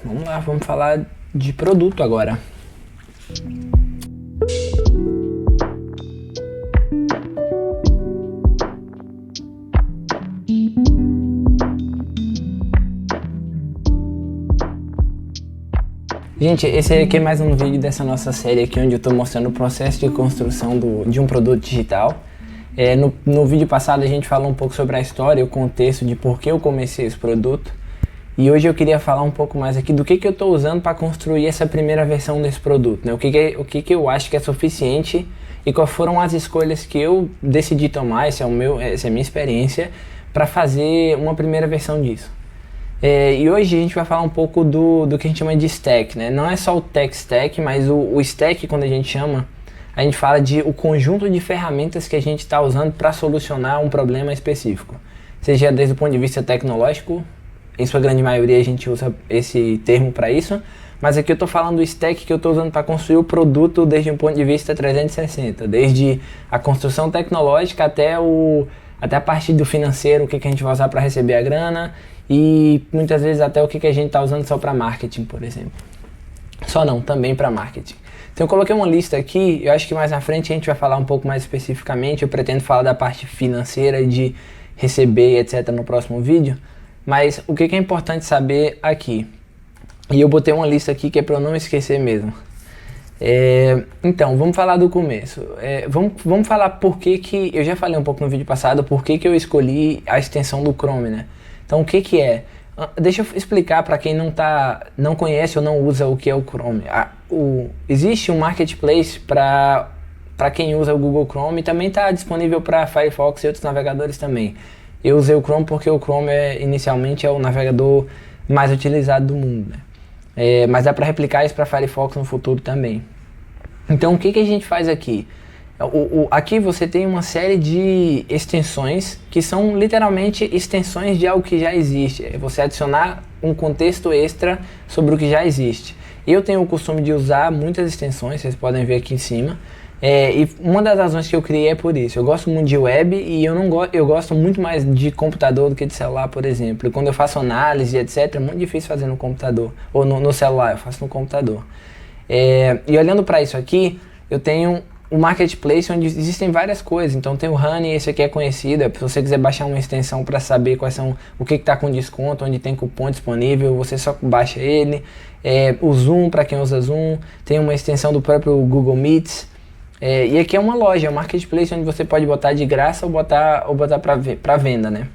Vamos lá, vamos falar de produto agora. Gente, esse aqui é mais um vídeo dessa nossa série aqui, onde eu estou mostrando o processo de construção de um produto digital. No vídeo passado a gente falou um pouco sobre a história e o contexto de por que eu comecei esse produto. E hoje eu queria falar um pouco mais aqui do que eu estou usando para construir essa primeira versão desse produto, né? O que eu acho que é suficiente e quais foram as escolhas que eu decidi tomar, essa é a minha experiência, para fazer uma primeira versão disso. E hoje a gente vai falar um pouco do que a gente chama de stack, né? Não é só o tech stack, mas o stack, quando a gente fala de o conjunto de ferramentas que a gente está usando para solucionar um problema específico. Seja desde o ponto de vista tecnológico, em sua grande maioria a gente usa esse termo para isso, mas aqui eu estou falando do stack que eu estou usando para construir o produto desde um ponto de vista 360, desde a construção tecnológica até a parte do financeiro, o que a gente vai usar para receber a grana, e muitas vezes até o que a gente está usando só para marketing, por exemplo. Só não, também para marketing. Então eu coloquei uma lista aqui, eu acho que mais na frente a gente vai falar um pouco mais especificamente, eu pretendo falar da parte financeira, de receber, etc. no próximo vídeo, mas o que é importante saber aqui, e eu botei uma lista aqui que é para eu não esquecer mesmo. Então, vamos falar do começo. Vamos falar por que eu já falei um pouco no vídeo passado, por que eu escolhi a extensão do Chrome, né? Então, o que é? Deixa eu explicar para quem não conhece ou não usa o que é o Chrome. Existe um marketplace para quem usa o Google Chrome, e também está disponível para Firefox e outros navegadores também. Eu usei o Chrome porque o Chrome inicialmente é o navegador mais utilizado do mundo, né? Mas dá para replicar isso para Firefox no futuro também. Então, o que a gente faz aqui? Aqui você tem uma série de extensões que são literalmente extensões de algo que já existe. É você adicionar um contexto extra sobre o que já existe. Eu tenho o costume de usar muitas extensões, vocês podem ver aqui em cima. E uma das razões que eu criei é por isso. Eu gosto muito de web e eu gosto muito mais de computador do que de celular, por exemplo. E quando eu faço análise, etc., é muito difícil fazer no computador. Ou no celular, eu faço no computador. E olhando para isso aqui, eu tenho um marketplace onde existem várias coisas. Então tem o Honey, esse aqui é conhecido. Se você quiser baixar uma extensão para saber o que está com desconto, onde tem cupom disponível, você só baixa ele. O Zoom, para quem usa Zoom. Tem uma extensão do próprio Google Meets. E aqui é uma loja, um marketplace onde você pode botar de graça ou botar para venda, né?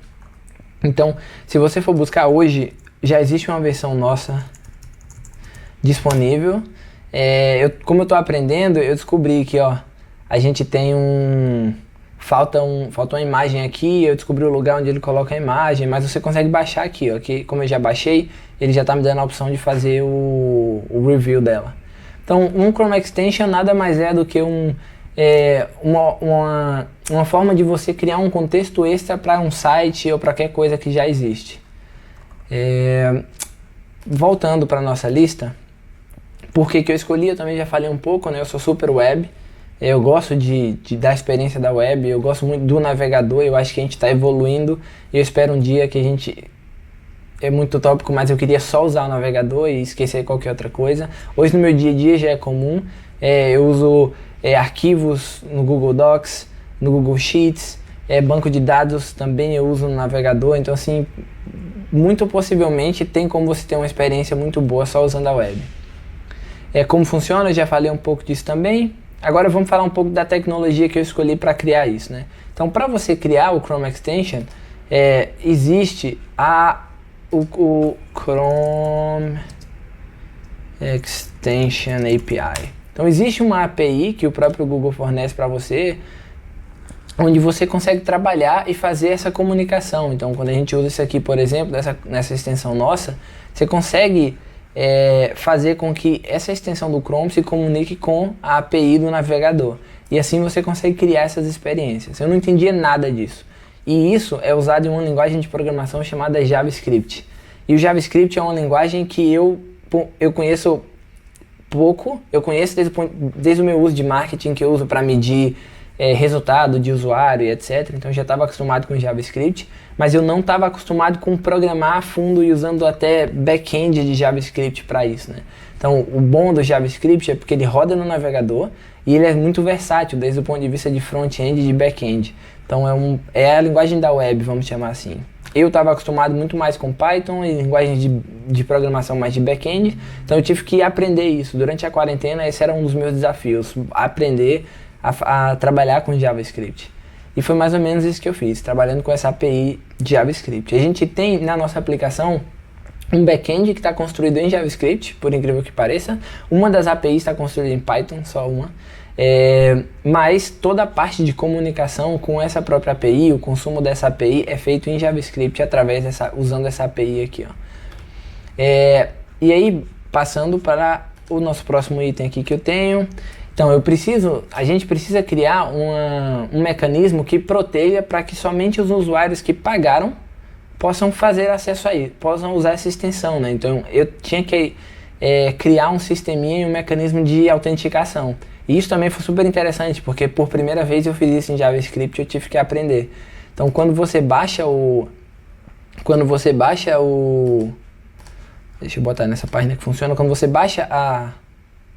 Então, se você for buscar hoje, já existe uma versão nossa disponível. Como eu estou aprendendo, eu descobri que a gente tem falta uma imagem aqui, eu descobri o lugar onde ele coloca a imagem, mas você consegue baixar aqui, que como eu já baixei, ele já está me dando a opção de fazer o review dela. Então, um Chrome Extension nada mais é do que uma forma de você criar um contexto extra para um site ou para qualquer coisa que já existe. Voltando para a nossa lista, por que eu escolhi? Eu também já falei um pouco, né? Eu sou super web, eu gosto da experiência da web, eu gosto muito do navegador, eu acho que a gente está evoluindo e eu espero um dia que a gente... É muito utópico, mas eu queria só usar o navegador e esquecer qualquer outra coisa. Hoje no meu dia a dia já é comum, eu uso arquivos no Google Docs, no Google Sheets, banco de dados também eu uso no navegador, então assim, muito possivelmente tem como você ter uma experiência muito boa só usando a web. Como funciona, eu já falei um pouco disso também. Agora vamos falar um pouco da tecnologia que eu escolhi para criar isso, né? Então, para você criar o Chrome Extension, existe o Chrome Extension API. Então existe uma API que o próprio Google fornece para você, onde você consegue trabalhar e fazer essa comunicação. Então quando a gente usa isso aqui, por exemplo, nessa extensão nossa, você consegue fazer com que essa extensão do Chrome se comunique com a API do navegador. E assim você consegue criar essas experiências. Eu não entendia nada disso. E isso é usado em uma linguagem de programação chamada JavaScript. E o JavaScript é uma linguagem que eu conheço pouco. Eu conheço desde o meu uso de marketing, que eu uso para medir resultado de usuário e etc. Então eu já estava acostumado com JavaScript. mas eu não estava acostumado com programar a fundo e usando até back-end de JavaScript para isso, né? Então, o bom do JavaScript é porque ele roda no navegador e ele é muito versátil desde o ponto de vista de front-end e de back-end. Então, é a linguagem da web, vamos chamar assim. Eu estava acostumado muito mais com Python e linguagens de programação mais de back-end, então eu tive que aprender isso. Durante a quarentena, esse era um dos meus desafios, aprender a trabalhar com JavaScript. E foi mais ou menos isso que eu fiz, trabalhando com essa API de JavaScript. A gente tem na nossa aplicação um back-end que está construído em JavaScript, por incrível que pareça. Uma das APIs está construída em Python, só uma. Mas toda a parte de comunicação com essa própria API, o consumo dessa API é feito em JavaScript usando essa API aqui, ó. E aí, passando para o nosso próximo item aqui que eu tenho. Então, a gente precisa criar um mecanismo que proteja para que somente os usuários que pagaram possam fazer acesso aí, possam usar essa extensão, né? Então, eu tinha que criar um sisteminha e um mecanismo de autenticação. E isso também foi super interessante, porque por primeira vez eu fiz isso em JavaScript e eu tive que aprender. Então, quando você baixa o... Deixa eu botar nessa página que funciona. Quando você baixa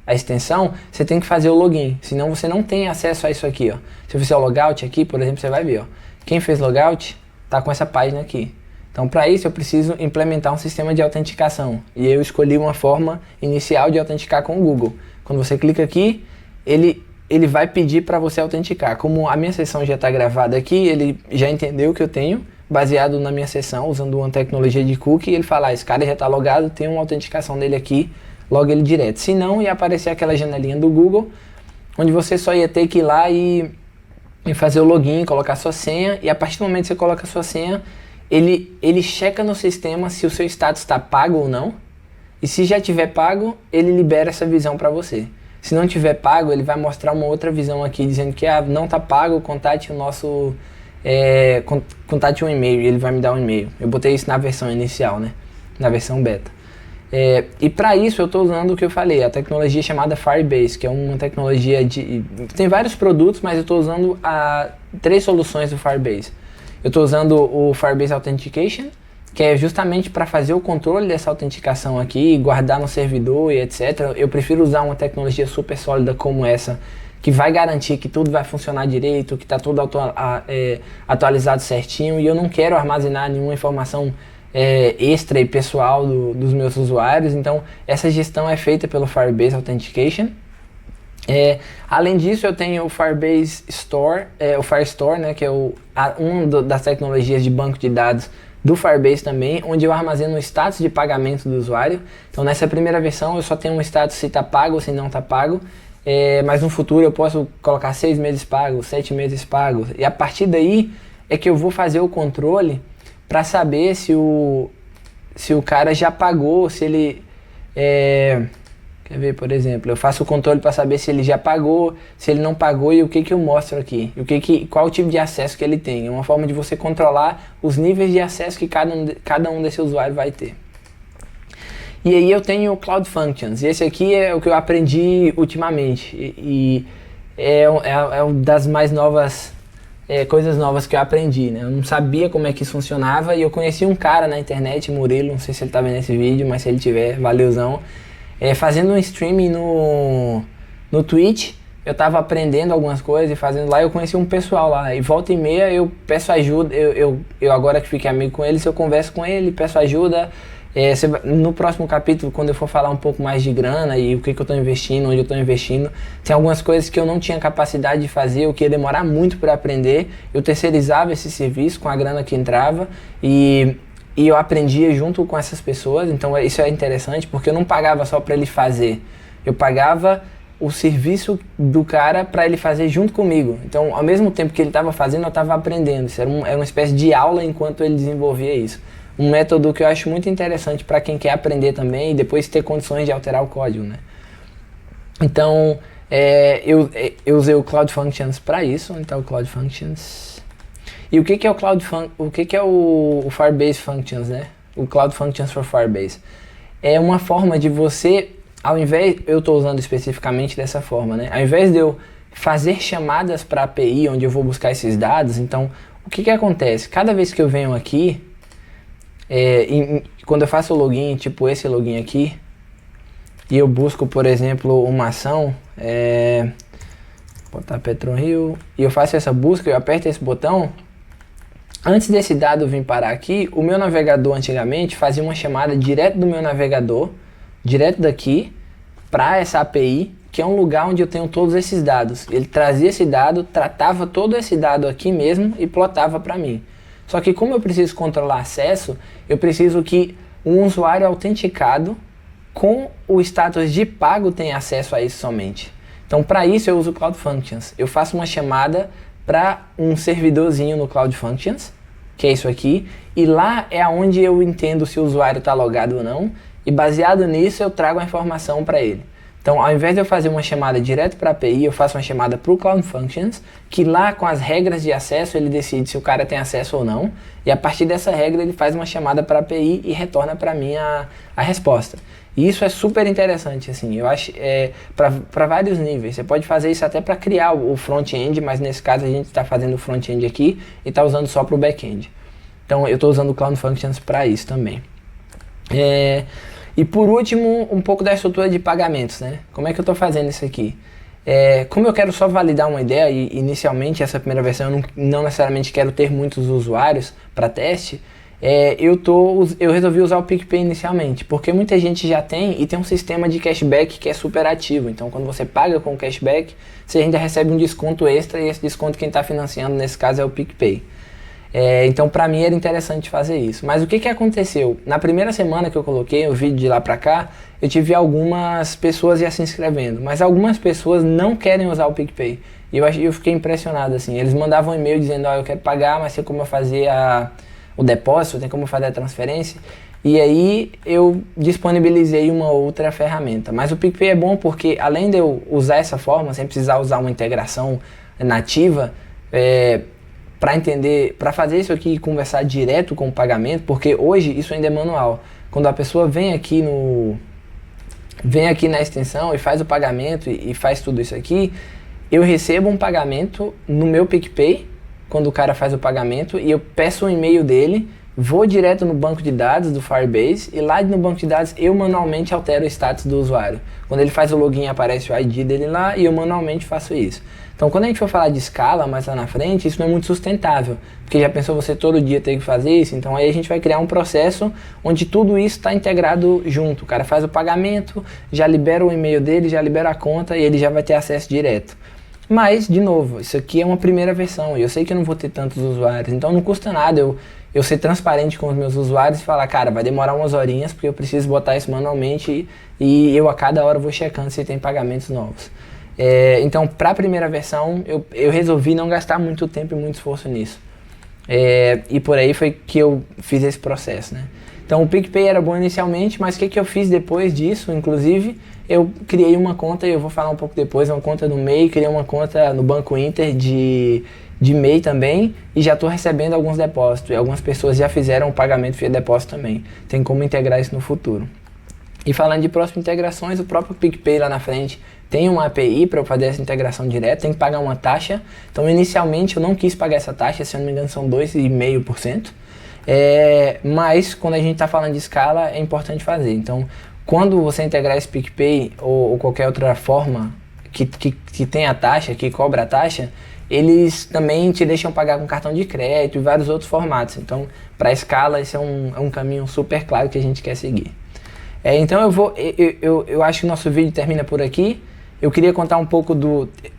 a extensão, você tem que fazer o login, senão você não tem acesso a isso aqui, ó. Se eu fizer o logout aqui, por exemplo, você vai ver, ó. Quem fez logout tá com essa página aqui. Então, para isso, eu preciso implementar um sistema de autenticação. E eu escolhi uma forma inicial de autenticar com o Google. Quando você clica aqui, ele vai pedir para você autenticar. Como a minha sessão já está gravada aqui, ele já entendeu o que eu tenho, baseado na minha sessão, usando uma tecnologia de cookie, ele fala, esse cara já está logado, tem uma autenticação dele aqui, loga ele direto. Se não, ia aparecer aquela janelinha do Google, onde você só ia ter que ir lá e fazer o login, colocar sua senha, e a partir do momento que você coloca a sua senha, ele checa no sistema se o seu status está pago ou não, e se já tiver pago, ele libera essa visão para você. Se não tiver pago, ele vai mostrar uma outra visão aqui, dizendo que não está pago, contate o nosso... contate um e-mail, e ele vai me dar um e-mail. Eu botei isso na versão inicial, né? Na versão beta. E para isso eu estou usando o que eu falei, a tecnologia chamada Firebase, que é uma tecnologia tem vários produtos, mas eu estou usando 3 soluções do Firebase. Eu estou usando o Firebase Authentication, que é justamente para fazer o controle dessa autenticação aqui, guardar no servidor e etc. Eu prefiro usar uma tecnologia super sólida como essa, que vai garantir que tudo vai funcionar direito, que está tudo atualizado certinho, e eu não quero armazenar nenhuma informação extra e pessoal dos meus usuários. Então, essa gestão é feita pelo Firebase Authentication. Além disso, eu tenho o Firebase Store, o Firestore, né, que é das tecnologias de banco de dados do Firebase também, onde eu armazeno o status de pagamento do usuário. Então, nessa primeira versão, eu só tenho um status se está pago ou se não está pago, mas no futuro eu posso colocar 6 meses pagos, 7 meses pagos, e a partir daí é que eu vou fazer o controle para saber se o cara já pagou, se ele... Quer ver, por exemplo, eu faço o controle para saber se ele já pagou, se ele não pagou e o que eu mostro aqui, qual o tipo de acesso que ele tem. É uma forma de você controlar os níveis de acesso que cada um desse usuário vai ter. E aí eu tenho o Cloud Functions, e esse aqui é o que eu aprendi ultimamente, e é uma das mais novas, coisas novas que eu aprendi, né? Eu não sabia como é que isso funcionava, e eu conheci um cara na internet, Murilo, não sei se ele tá vendo esse vídeo, mas se ele tiver, valeuzão. Fazendo um streaming no Twitch, eu tava aprendendo algumas coisas e fazendo lá, eu conheci um pessoal lá, e volta e meia eu peço ajuda, eu agora que fiquei amigo com ele, eu converso com ele, peço ajuda. No próximo capítulo, quando eu for falar um pouco mais de grana e o que eu estou investindo, onde eu estou investindo, tem algumas coisas que eu não tinha capacidade de fazer, eu ia demorar muito para aprender, eu terceirizava esse serviço com a grana que entrava, e eu aprendia junto com essas pessoas. Então isso é interessante, porque eu não pagava só para ele fazer, eu pagava o serviço do cara para ele fazer junto comigo. Então, ao mesmo tempo que ele estava fazendo, eu estava aprendendo. Isso era uma espécie de aula enquanto ele desenvolvia isso. Um método que eu acho muito interessante para quem quer aprender também e depois ter condições de alterar o código, né? Então, eu usei o Cloud Functions para isso. Então, o Cloud Functions... E o que é o Firebase Functions, né? O Cloud Functions for Firebase. É uma forma de você, eu estou usando especificamente dessa forma, né? Ao invés de eu fazer chamadas para a API, onde eu vou buscar esses dados, então O que acontece? Cada vez que eu venho aqui, quando eu faço o login, tipo esse login aqui, e eu busco, por exemplo, uma ação, botar PetroRio, e eu faço essa busca, eu aperto esse botão, antes desse dado vir parar aqui, o meu navegador antigamente fazia uma chamada direto do meu navegador, direto daqui, para essa API, que é um lugar onde eu tenho todos esses dados. Ele trazia esse dado, tratava todo esse dado aqui mesmo e plotava para mim. Só que como eu preciso controlar acesso, eu preciso que um usuário autenticado com o status de pago tenha acesso a isso somente. Então para isso eu uso o Cloud Functions. Eu faço uma chamada para um servidorzinho no Cloud Functions, que é isso aqui, e lá é onde eu entendo se o usuário está logado ou não, e baseado nisso eu trago a informação para ele. Então, ao invés de eu fazer uma chamada direto para a API, eu faço uma chamada para o Cloud Functions, que lá com as regras de acesso ele decide se o cara tem acesso ou não, e a partir dessa regra ele faz uma chamada para a API e retorna para mim a resposta. E isso é super interessante, assim, eu acho, para vários níveis. Você pode fazer isso até para criar o front-end, mas nesse caso a gente está fazendo o front-end aqui e está usando só para o back-end. Então, eu estou usando o Cloud Functions para isso também. E por último, um pouco da estrutura de pagamentos, né? Como é que eu estou fazendo isso aqui? Como eu quero só validar uma ideia, e inicialmente essa primeira versão eu não necessariamente quero ter muitos usuários para teste, eu resolvi usar o PicPay inicialmente, porque muita gente já tem e tem um sistema de cashback que é super ativo. Então quando você paga com cashback, você ainda recebe um desconto extra, e esse desconto quem está financiando nesse caso é o PicPay. Então pra mim era interessante fazer isso. Mas o que aconteceu? Na primeira semana que eu coloquei o vídeo de lá pra cá, eu tive algumas pessoas já se inscrevendo, mas algumas pessoas não querem usar o PicPay. E eu fiquei impressionado, assim. Eles mandavam um e-mail dizendo, eu quero pagar, mas tem como eu fazer o depósito, tem como eu fazer a transferência. E aí eu disponibilizei uma outra ferramenta. Mas o PicPay é bom porque além de eu usar essa forma, sem precisar usar uma integração nativa, para fazer isso aqui e conversar direto com o pagamento, porque hoje isso ainda é manual. Quando a pessoa vem aqui na extensão e faz o pagamento e faz tudo isso aqui, eu recebo um pagamento no meu PicPay, quando o cara faz o pagamento, e eu peço o e-mail dele, vou direto no banco de dados do Firebase, e lá no banco de dados eu manualmente altero o status do usuário. Quando ele faz o login aparece o ID dele lá e eu manualmente faço isso. Então quando a gente for falar de escala mais lá na frente, isso não é muito sustentável, porque já pensou você todo dia ter que fazer isso? Então aí a gente vai criar um processo onde tudo isso está integrado junto. O cara faz o pagamento, já libera o e-mail dele, já libera a conta e ele já vai ter acesso direto. Mas, de novo, isso aqui é uma primeira versão e eu sei que eu não vou ter tantos usuários, então não custa nada eu ser transparente com os meus usuários e falar, cara, vai demorar umas horinhas porque eu preciso botar isso manualmente e eu a cada hora vou checando se tem pagamentos novos. Então, para a primeira versão, eu resolvi não gastar muito tempo e muito esforço nisso. E por aí foi que eu fiz esse processo, né? Então, o PicPay era bom inicialmente, mas o que eu fiz depois disso, inclusive, eu criei uma conta, e eu vou falar um pouco depois, uma conta no MEI, criei uma conta no Banco Inter de MEI também, e já estou recebendo alguns depósitos, e algumas pessoas já fizeram o pagamento via depósito também. Tem como integrar isso no futuro. E falando de próximas integrações, o próprio PicPay lá na frente tem uma API para eu fazer essa integração direta, tem que pagar uma taxa. Então, inicialmente, eu não quis pagar essa taxa, se eu não me engano, são 2,5%. Mas, quando a gente está falando de escala, é importante fazer. Então, quando você integrar esse PicPay ou qualquer outra forma que tem a taxa, que cobra a taxa, eles também te deixam pagar com cartão de crédito e vários outros formatos. Então, para a escala, esse é um caminho super claro que a gente quer seguir. Então eu acho que o nosso vídeo termina por aqui. Eu queria contar um pouco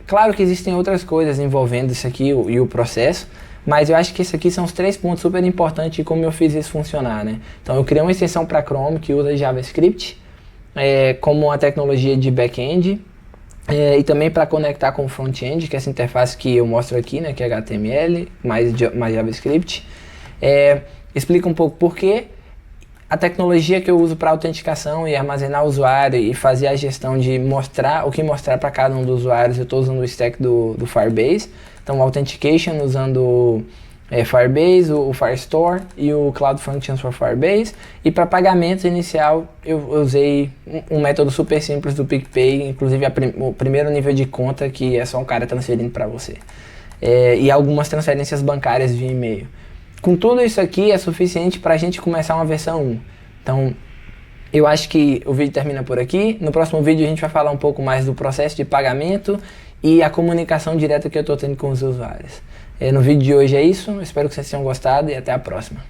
Claro que existem outras coisas envolvendo isso aqui e o processo, mas eu acho que esses aqui são os 3 pontos super importantes de como eu fiz isso funcionar, né? Então eu criei uma extensão para Chrome que usa JavaScript como uma tecnologia de back-end e também para conectar com o front-end, que é essa interface que eu mostro aqui, né? Que é HTML mais JavaScript. Explica um pouco por quê. A tecnologia que eu uso para autenticação e armazenar o usuário e fazer a gestão de mostrar para cada um dos usuários, eu estou usando o stack do Firebase. Então, Authentication usando Firebase, o Firestore e o Cloud Functions for Firebase. E para pagamentos inicial, eu usei um método super simples do PicPay, inclusive o primeiro nível de conta, que é só um cara transferindo para você. e algumas transferências bancárias via e-mail. Com tudo isso aqui é suficiente para a gente começar uma versão 1. Então, eu acho que o vídeo termina por aqui. No próximo vídeo a gente vai falar um pouco mais do processo de pagamento e a comunicação direta que eu estou tendo com os usuários. No vídeo de hoje é isso. Espero que vocês tenham gostado e até a próxima.